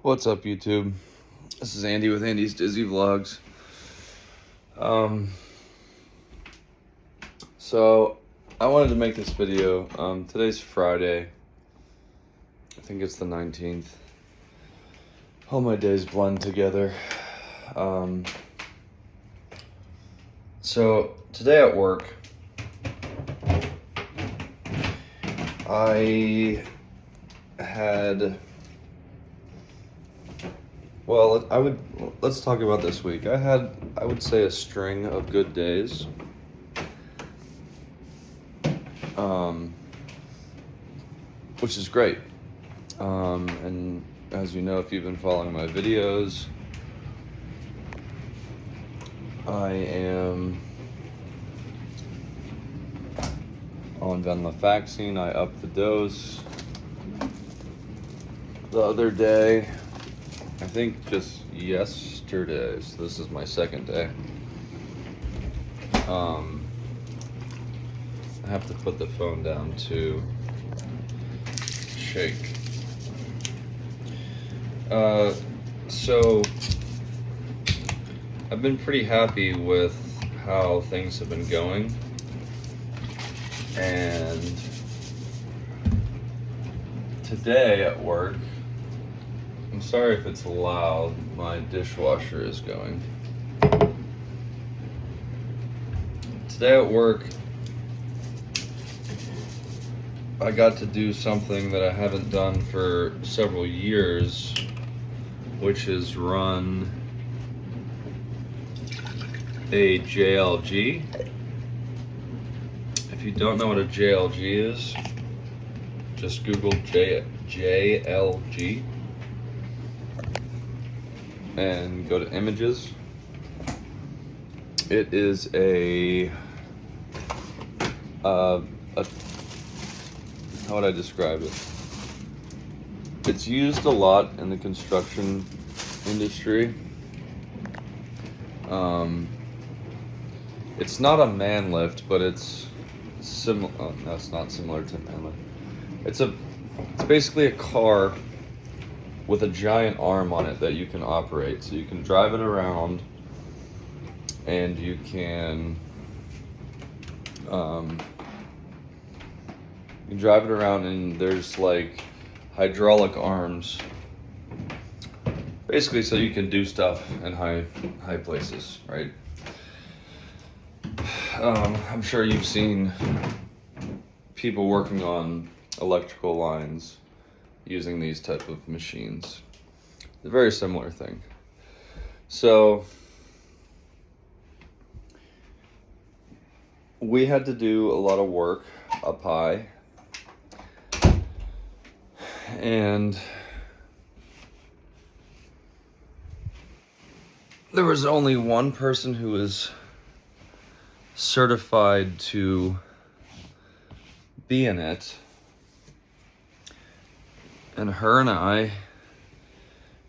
What's up, YouTube? This is Andy with Andy's Dizzy Vlogs. So I wanted to make this video. Today's Friday. I think it's the 19th. All my days blend together. So today at work, let's talk about this week. I would say, a string of good days. Which is great. And as you know, if you've been following my videos, I am on venlafaxine. I upped the dose the other day, I think just yesterday, so this is my second day. I have to put the phone down to shake. So I've been pretty happy with how things have been going, and today at work, I'm sorry if it's loud, my dishwasher is going. Today at work, I got to do something that I haven't done for several years, which is run a JLG. If you don't know what a JLG is, just Google JLG and go to images. It is how would I describe it? It's used a lot in the construction industry. It's not a man lift, but it's similar. Oh, that's not similar to a man lift. It's basically a car with a giant arm on it that you can operate. So you can drive it around, and you can drive it around, and there's like hydraulic arms, basically, so you can do stuff in high places, right? I'm sure you've seen people working on electrical lines using these type of machines. It's a very similar thing. So we had to do a lot of work up high, and there was only one person who was certified to be in it, and her and I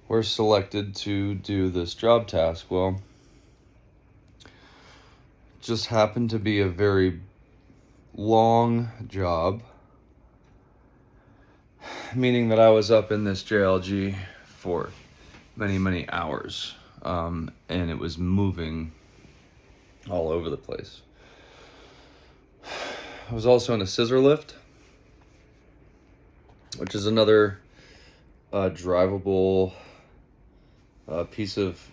were selected to do this job task. Well, it just happened to be a very long job, meaning that I was up in this JLG for many hours, and it was moving all over the place. I was also in a Scissor Lift, which is another drivable piece of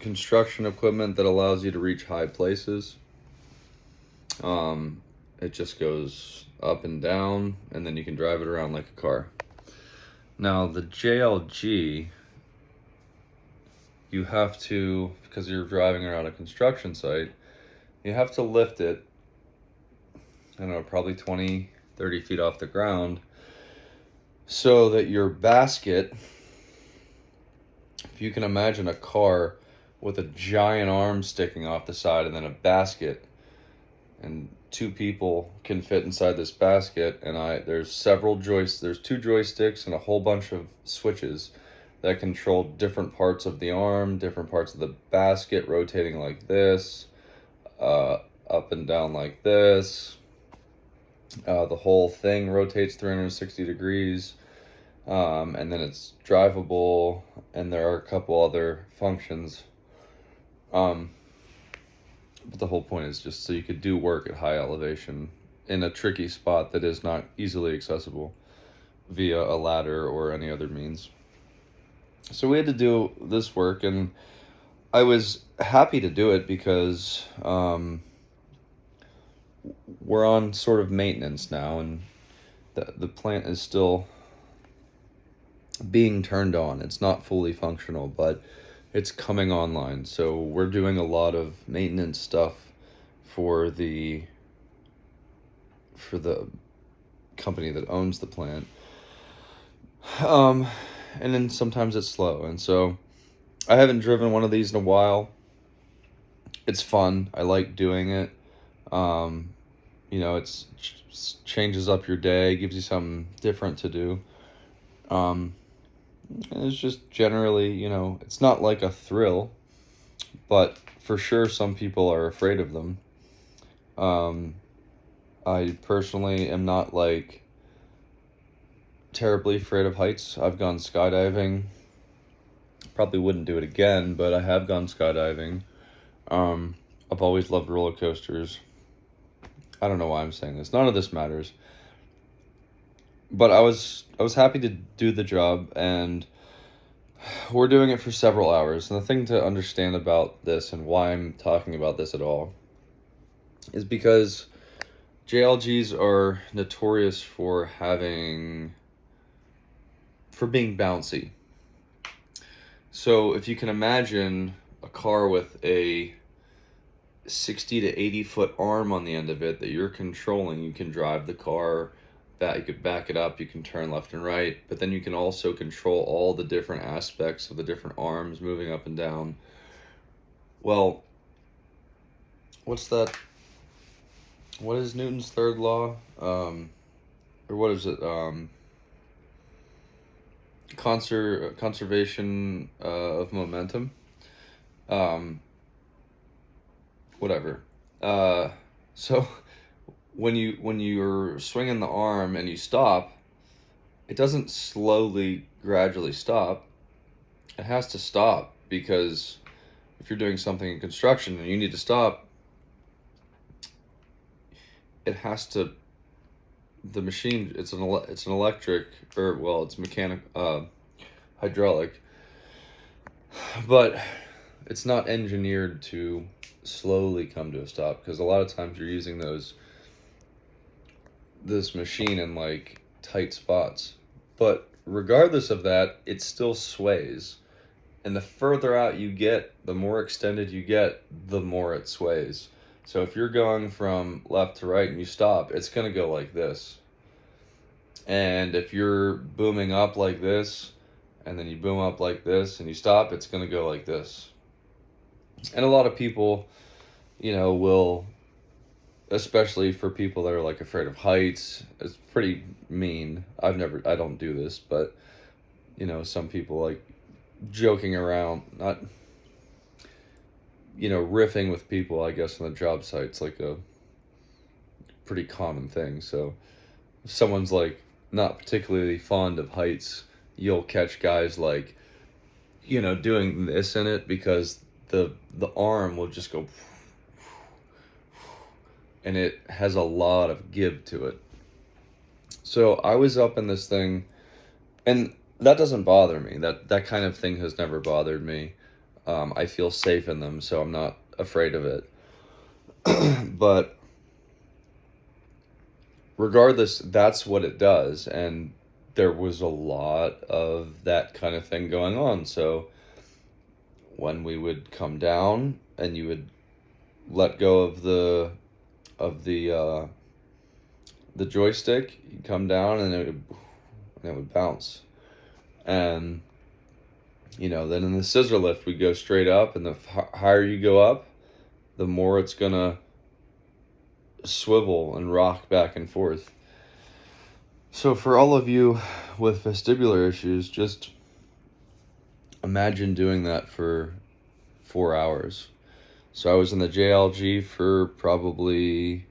construction equipment that allows you to reach high places. It just goes up and down, and then you can drive it around like a car. Now, the JLG, you have to, because you're driving around a construction site, you have to lift it, I don't know, probably 20, 30 feet off the ground, so that your basket, if you can imagine a car with a giant arm sticking off the side and then a basket, and two people can fit inside this basket, and there's two joysticks and a whole bunch of switches that control different parts of the arm, different parts of the basket, rotating like this, up and down like this. The whole thing rotates 360 degrees. and then it's drivable, and there are a couple other functions. But the whole point is just so you could do work at high elevation in a tricky spot that is not easily accessible via a ladder or any other means. So we had to do this work, and I was happy to do it because we're on sort of maintenance now, and the plant is still being turned on. It's not fully functional, but it's coming online. So we're doing a lot of maintenance stuff for the company that owns the plant. And then sometimes it's slow. And so I haven't driven one of these in a while. It's fun. I like doing it. It's changes up your day, gives you something different to do. It's just generally, it's not like a thrill, but for sure some people are afraid of them. I personally am not like terribly afraid of heights. I've gone skydiving. Probably wouldn't do it again, but I have gone skydiving. I've always loved roller coasters. I don't know why I'm saying this. None of this matters. But I was happy to do the job, and we're doing it for several hours. And the thing to understand about this and why I'm talking about this at all is because JLGs are notorious for being bouncy. So if you can imagine a car with a 60 to 80 foot arm on the end of it that you're controlling, you can drive the car back, you could back it up, you can turn left and right, but then you can also control all the different aspects of the different arms moving up and down. Well, what's that? What is Newton's third law? Or what is it? Conservation of momentum. Whatever. So when you're swinging the arm and you stop, it doesn't slowly, gradually stop. It has to stop, because if you're doing something in construction and you need to stop, it has to. The machine, it's an electric, or well, it's mechanic, hydraulic, but it's not engineered to slowly come to a stop, because a lot of times you're using this machine in like tight spots. But regardless of that, it still sways, and the further out you get, the more extended you get, the more it sways. So if you're going from left to right and you stop, it's going to go like this. And if you're booming up like this, and then you boom up like this, and you stop, it's going to go like this. And a lot of people, will, especially for people that are like afraid of heights, it's pretty mean. I don't do this, but, some people like joking around, not, riffing with people, I guess, on the job site's like a pretty common thing. So if someone's like not particularly fond of heights, you'll catch guys like, doing this in it, because the arm will just go, and it has a lot of give to it. So I was up in this thing, and that doesn't bother me. That kind of thing has never bothered me. I feel safe in them, so I'm not afraid of it. But regardless, that's what it does, and there was a lot of that kind of thing going on. So when we would come down and you would let go of the joystick, you come down and it would bounce. And then in the scissor lift, we go straight up, and the higher you go up, the more it's gonna swivel and rock back and forth. So for all of you with vestibular issues, just imagine doing that for 4 hours. So I was in the JLG for probably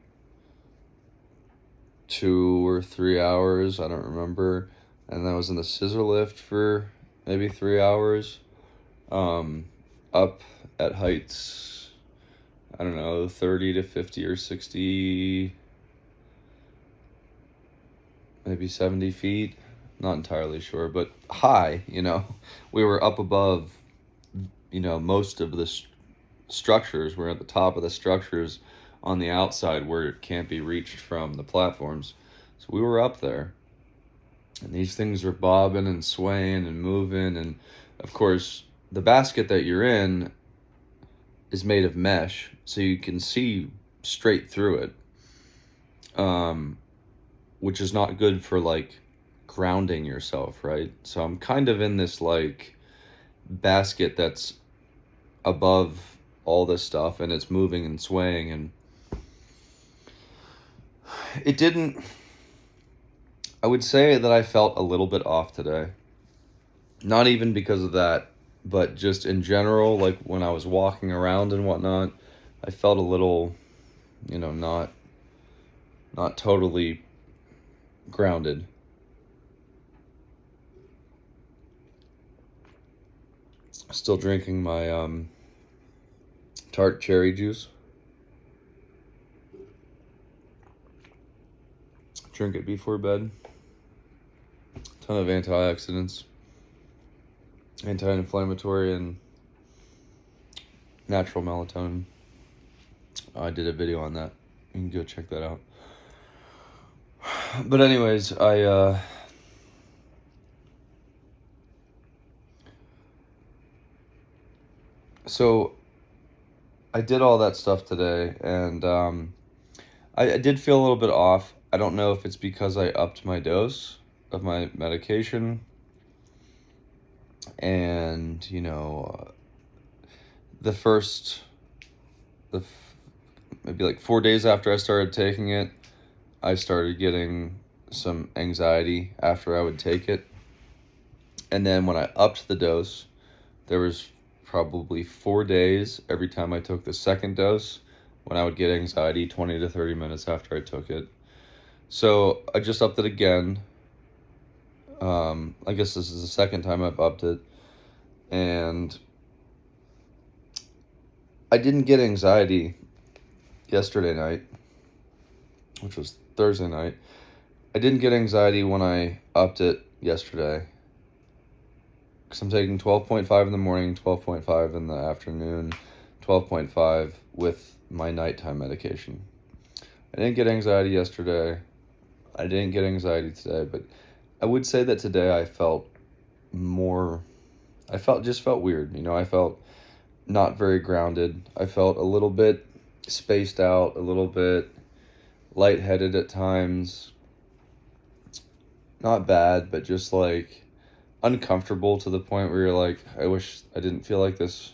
2 or 3 hours, I don't remember. And I was in the Scissor Lift for maybe 3 hours. Up at heights, I don't know, 30 to 50 or 60, maybe 70 feet. Not entirely sure, but high, We were up above, most of the structures. We're at the top of the structures on the outside where it can't be reached from the platforms. So we were up there. And these things are bobbing and swaying and moving. And, of course, the basket that you're in is made of mesh, so you can see straight through it, which is not good for, like, grounding yourself, right? So I'm kind of in this, like, basket that's above all this stuff, and it's moving and swaying, and it didn't... I would say that I felt a little bit off today. Not even because of that, but just in general, like when I was walking around and whatnot, I felt a little, not totally grounded. Still drinking my tart cherry juice. Drink it before bed. Ton of antioxidants, anti-inflammatory, and natural melatonin. I did a video on that. You can go check that out. But anyways, so I did all that stuff today, and I did feel a little bit off. I don't know if it's because I upped my dose of my medication, and maybe like 4 days after I started taking it, I started getting some anxiety after I would take it. And then when I upped the dose, there was probably 4 days every time I took the second dose when I would get anxiety 20 to 30 minutes after I took it. So I just upped it again. I guess this is the second time I've upped it. And I didn't get anxiety yesterday night, which was Thursday night. I didn't get anxiety when I upped it yesterday, because I'm taking 12.5 in the morning, 12.5 in the afternoon, 12.5 with my nighttime medication. I didn't get anxiety yesterday. I didn't get anxiety today, but I would say that today I felt weird. I felt not very grounded. I felt a little bit spaced out, a little bit lightheaded at times. Not bad, but just like uncomfortable to the point where you're like, I wish I didn't feel like this.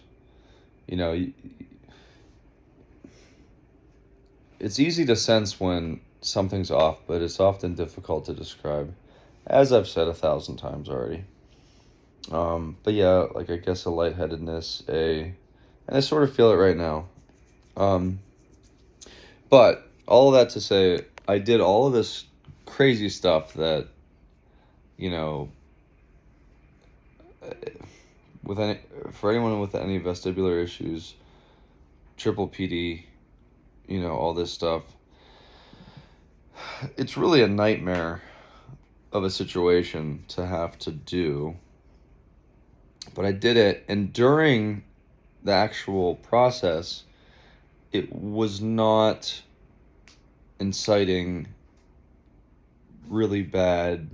It's easy to sense when something's off, but it's often difficult to describe, as I've said 1,000 times already. But yeah, like I guess a lightheadedness, and I sort of feel it right now. But all of that to say, I did all of this crazy stuff that, for anyone with any vestibular issues, triple PD, all this stuff. It's really a nightmare of a situation to have to do. But I did it, and during the actual process, it was not inciting really bad,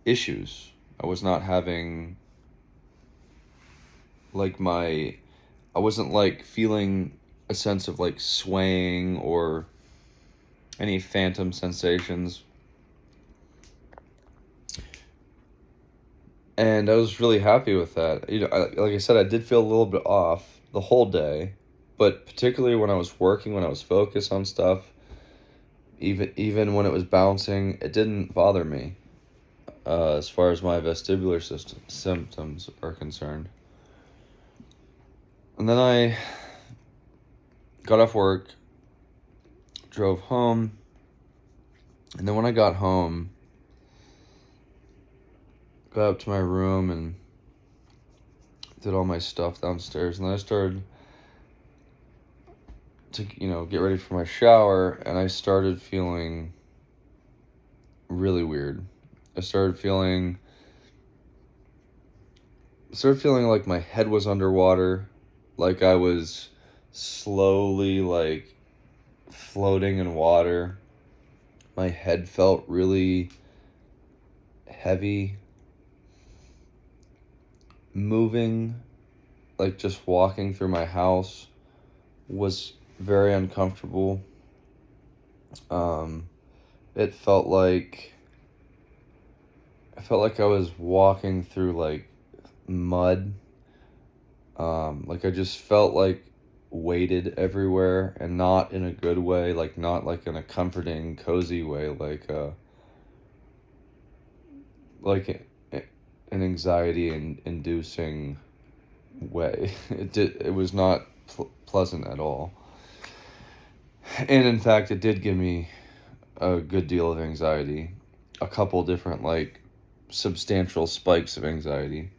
issues. I was not having I wasn't like feeling a sense of like swaying or any phantom sensations. And I was really happy with that. Like I said, I did feel a little bit off the whole day, but particularly when I was working, when I was focused on stuff, even when it was bouncing, it didn't bother me as far as my vestibular symptoms are concerned. And then I got off work, drove home, and then when I got home, got up to my room and did all my stuff downstairs, and then I started to, get ready for my shower, and I started feeling really weird. I started feeling like my head was underwater, like I was slowly like floating in water. My head felt really heavy. Moving, like just walking through my house, was very uncomfortable. It felt like I was walking through like mud. Like I just felt like weighted everywhere, and not in a good way, like not like in a comforting, cozy way, like an anxiety inducing way. It was not pleasant at all. And in fact, it did give me a good deal of anxiety, a couple different like substantial spikes of anxiety,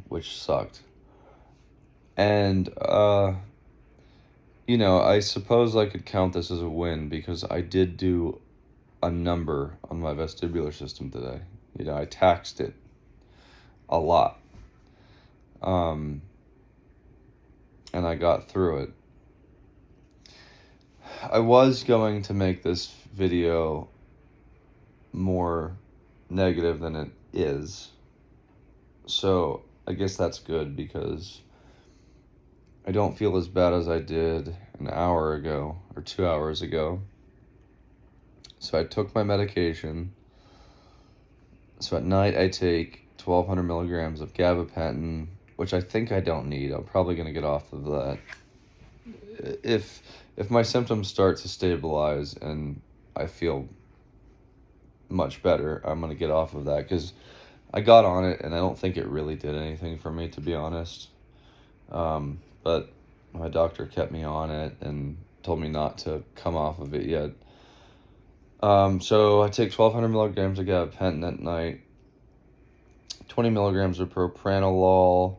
which sucked. And I suppose I could count this as a win, because I did do a number on my vestibular system today. I taxed it a lot. And I got through it. I was going to make this video more negative than it is. So I guess that's good, because I don't feel as bad as I did an hour ago or 2 hours ago. So I took my medication. So at night I take 1,200 milligrams of gabapentin, which I think I don't need. I'm probably going to get off of that. If my symptoms start to stabilize and I feel much better, I'm going to get off of that, because I got on it and I don't think it really did anything for me, to be honest. But my doctor kept me on it and told me not to come off of it yet. So I take 1,200 milligrams of gabapentin at night, 20 milligrams of propranolol,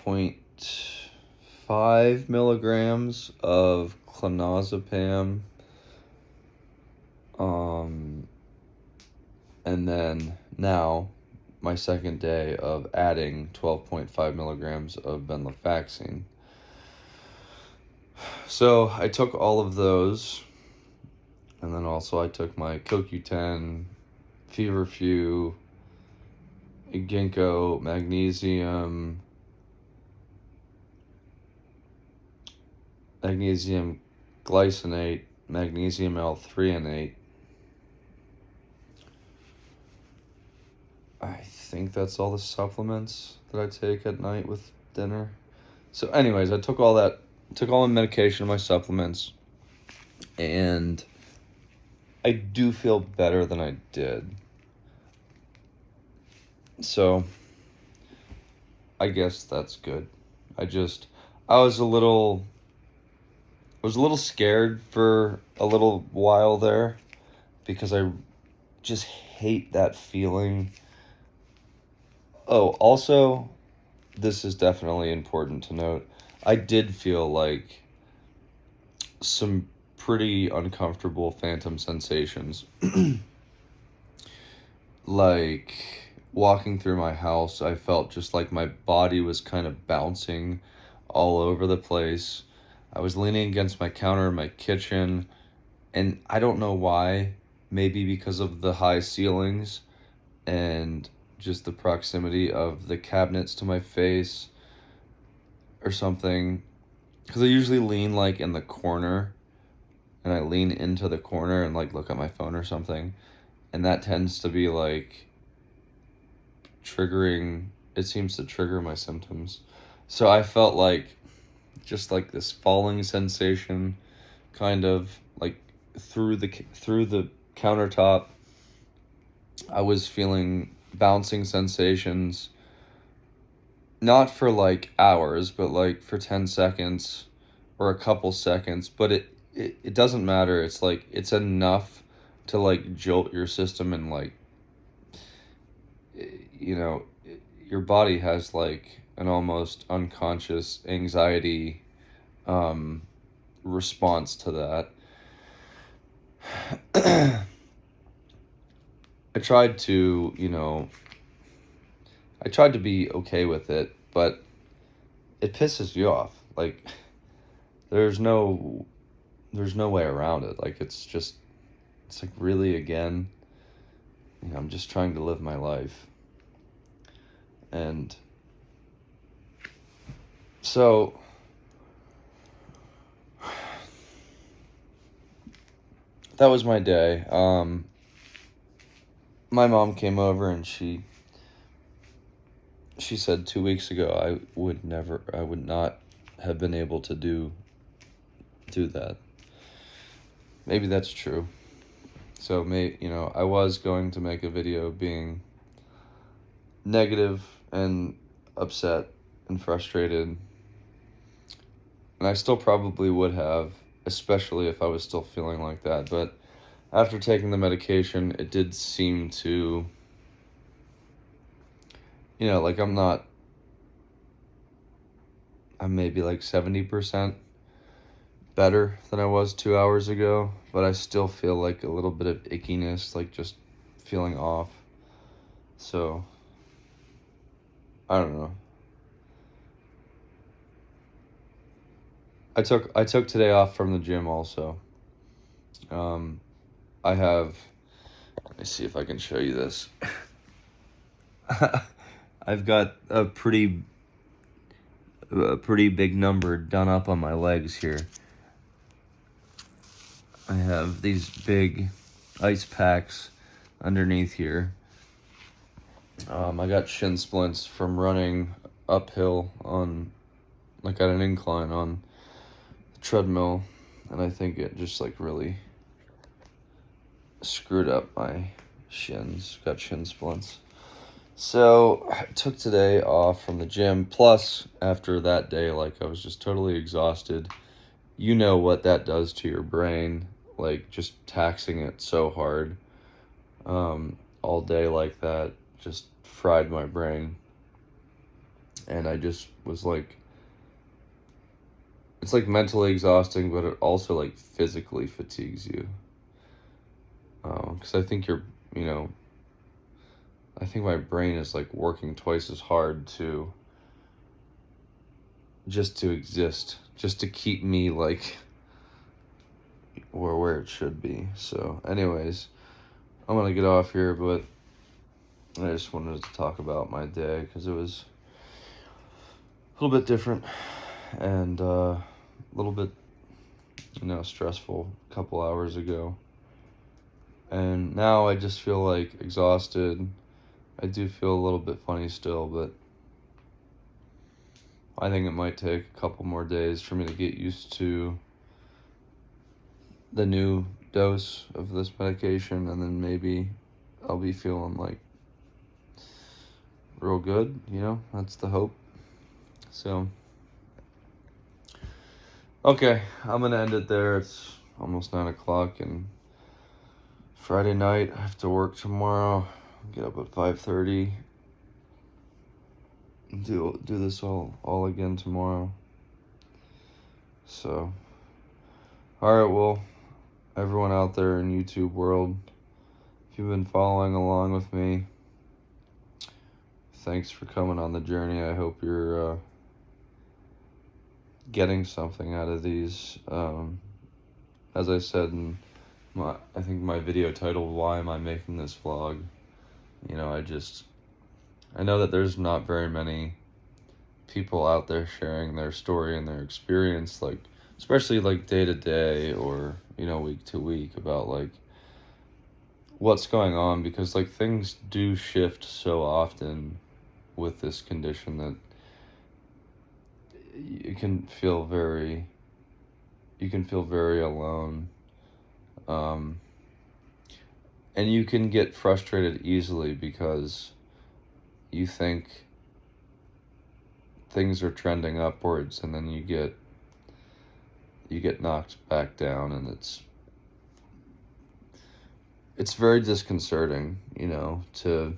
0.5 milligrams of clonazepam, and then now my second day of adding 12.5 milligrams of venlafaxine. So I took all of those, and then also I took my CoQ10, feverfew, ginkgo, magnesium glycinate, magnesium L-threonate. I think that's all the supplements that I take at night with dinner. So anyways, I took all my medication, my supplements, and I do feel better than I did. So I guess that's good. I was a little scared for a little while there, because I just hate that feeling. Oh, also, this is definitely important to note. I did feel like some pretty uncomfortable phantom sensations. Like walking through my house, I felt just like my body was kind of bouncing all over the place. I was leaning against my counter in my kitchen, and I don't know why. Maybe because of the high ceilings and just the proximity of the cabinets to my face or something. Because I usually lean like in the corner, and I lean into the corner and like look at my phone or something, and that tends to be like triggering. It seems to trigger my symptoms. So I felt like just like this falling sensation, kind of like through the countertop. I was feeling bouncing sensations, not for like hours, but like for 10 seconds or a couple seconds. But it doesn't matter. It's like, it's enough to like jolt your system, and like, you know, your body has like an almost unconscious anxiety response to that. I tried to, I tried to be okay with it, but it pisses you off. Like, there's no way around it. Like, it's like, really, again, I'm just trying to live my life. And so that was my day. My mom came over, and she said 2 weeks ago I would not have been able to do that. Maybe that's true. So I was going to make a video being negative and upset and frustrated, and I still probably would have, especially if I was still feeling like that. But after taking the medication, it did seem to, like, I'm maybe like 70% better than I was 2 hours ago, but I still feel like a little bit of ickiness, like just feeling off. So, I don't know. I took today off from the gym also. I have, let me see if I can show you this. I've got a pretty big number done up on my legs here. I have these big ice packs underneath here. I got shin splints from running uphill on, like, at an incline on the treadmill, and I think it just like really screwed up my shins. Got shin splints. So I took today off from the gym. Plus, after that day, like, I was just totally exhausted. You know what that does to your brain, like, just taxing it so hard all day like that just fried my brain. And I just was like, it's like mentally exhausting, but it also like physically fatigues you. Because I think I think my brain is like working twice as hard to exist, just to keep me like where it should be. So anyways, I'm gonna get off here, but I just wanted to talk about my day because it was a little bit different and a little bit stressful a couple hours ago. And now I just feel like exhausted. I do feel a little bit funny still, but I think it might take a couple more days for me to get used to the new dose of this medication, and then maybe I'll be feeling like real good, that's the hope. So, okay, I'm gonna end it there. It's almost 9 o'clock, and Friday night, I have to work tomorrow. Get up at 5:30. Do this all again tomorrow. So, all right, well, everyone out there in YouTube world, if you've been following along with me, thanks for coming on the journey. I hope you're getting something out of these. As I said in I think my video titled, "Why Am I Making This Vlog?" I know that there's not very many people out there sharing their story and their experience, like, especially like day to day or, week to week, about like what's going on, because like things do shift so often with this condition that you can feel very alone. And you can get frustrated easily because you think things are trending upwards, and then you get knocked back down, and it's very disconcerting, you know, to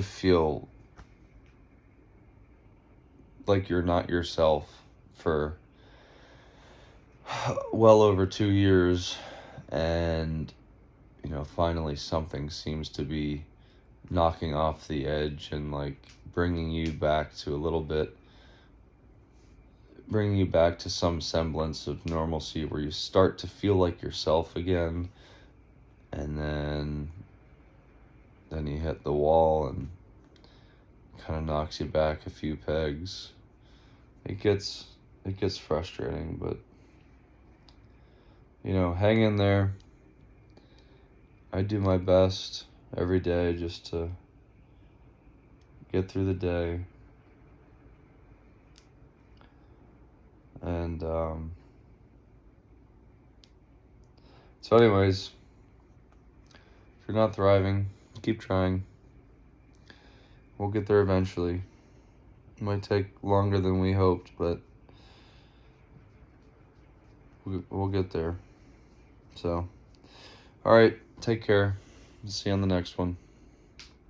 feel like you're not yourself for well over 2 years, and you know, finally something seems to be knocking off the edge and like bringing you back to a little bit, bringing you back to some semblance of normalcy where you start to feel like yourself again, and then you hit the wall and kind of knocks you back a few pegs. It gets frustrating, but you know, hang in there. I do my best every day just to get through the day. And so anyways, if you're not thriving, keep trying. We'll get there eventually. It might take longer than we hoped, but we'll get there. So, all right, take care. See you on the next one.